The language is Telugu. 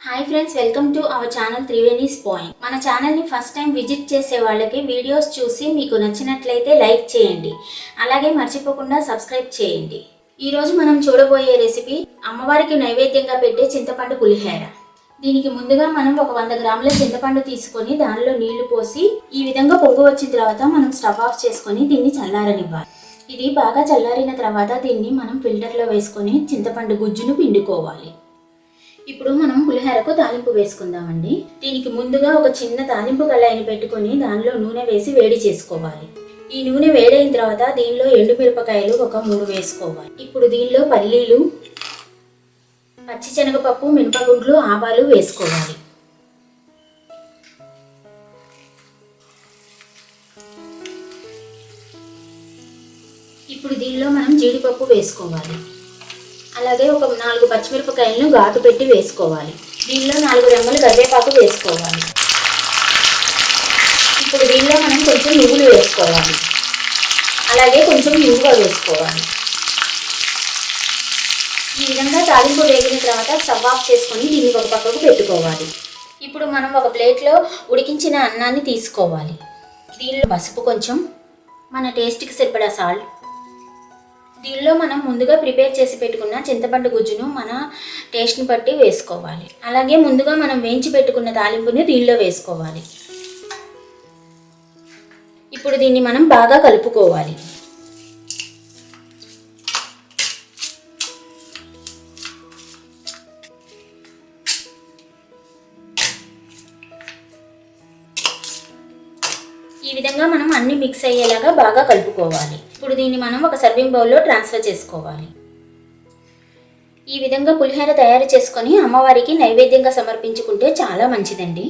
Hi friends, welcome to our channel Triveni's point. మన ఛానల్ని ఫస్ట్ టైం విజిట్ చేసే వాళ్ళకి వీడియోస్ చూసి మీకు నచ్చినట్లయితే లైక్ చేయండి, అలాగే మర్చిపోకుండా సబ్స్క్రైబ్ చేయండి. ఈరోజు మనం చూడబోయే రెసిపీ అమ్మవారికి నైవేద్యంగా పెట్టే చింతపండు పులిహోర. దీనికి ముందుగా మనం ఒక 100 గ్రాముల చింతపండు తీసుకొని దానిలో నీళ్లు పోసి ఈ విధంగా పొంగు వచ్చిన తర్వాత మనం స్టవ్ ఆఫ్ చేసుకొని దీన్ని చల్లారనివ్వాలి. ఇది బాగా చల్లారిన తర్వాత దీన్ని మనం ఫిల్టర్లో వేసుకొని చింతపండు గుజ్జును పిండుకోవాలి. ఇప్పుడు మనం పులిహోరకు తాలింపు వేసుకుందామండి. దీనికి ముందుగా ఒక చిన్న తాలింపు కళాయిని పెట్టుకొని దానిలో నూనె వేసి వేడి చేసుకోవాలి. ఈ నూనె వేడైన తర్వాత దీనిలో ఎండుమిరపకాయలు ఒక 3 వేసుకోవాలి. ఇప్పుడు దీనిలో పల్లీలు, పచ్చిశనగపప్పు, మినపగుండ్లు, ఆవాలు వేసుకోవాలి. ఇప్పుడు దీనిలో మనం జీడిపప్పు వేసుకోవాలి. అలాగే ఒక 4 పచ్చిమిరపకాయలను ఘాటు పెట్టి వేసుకోవాలి. దీనిలో 4 రెమ్మలు కరివేపాకు వేసుకోవాలి. ఇప్పుడు దీనిలో మనం కొంచెం నువ్వులు వేసుకోవాలి. అలాగే కొంచెం ఇంగువ వేసుకోవాలి. ఈ విధంగా తాలింపు వేగిన తర్వాత స్టవ్ ఆఫ్ చేసుకొని దీన్ని ఒక పక్కకు పెట్టుకోవాలి. ఇప్పుడు మనం ఒక ప్లేట్లో ఉడికించిన అన్నాన్ని తీసుకోవాలి. దీనిలో పసుపు కొంచెం, మన టేస్ట్కి సరిపడా సాల్ట్, దీనిలో మనం ముందుగా ప్రిపేర్ చేసి పెట్టుకున్న చింతపండు గుజ్జును మన టేస్ట్ని బట్టి వేసుకోవాలి. అలాగే ముందుగా మనం వేయించి పెట్టుకున్న తాలింపుని దీనిలో వేసుకోవాలి. ఇప్పుడు దీన్ని మనం బాగా కలుపుకోవాలి. ఈ విధంగా మనం అన్ని మిక్స్ అయ్యేలాగా బాగా కలుపుకోవాలి. ఇప్పుడు దీన్ని మనం ఒక సర్వింగ్ బౌల్లో ట్రాన్స్ఫర్ చేసుకోవాలి. ఈ విధంగా పులిహోర తయారు చేసుకొని అమ్మవారికి నైవేద్యంగా సమర్పించుకుంటే చాలా మంచిదండి.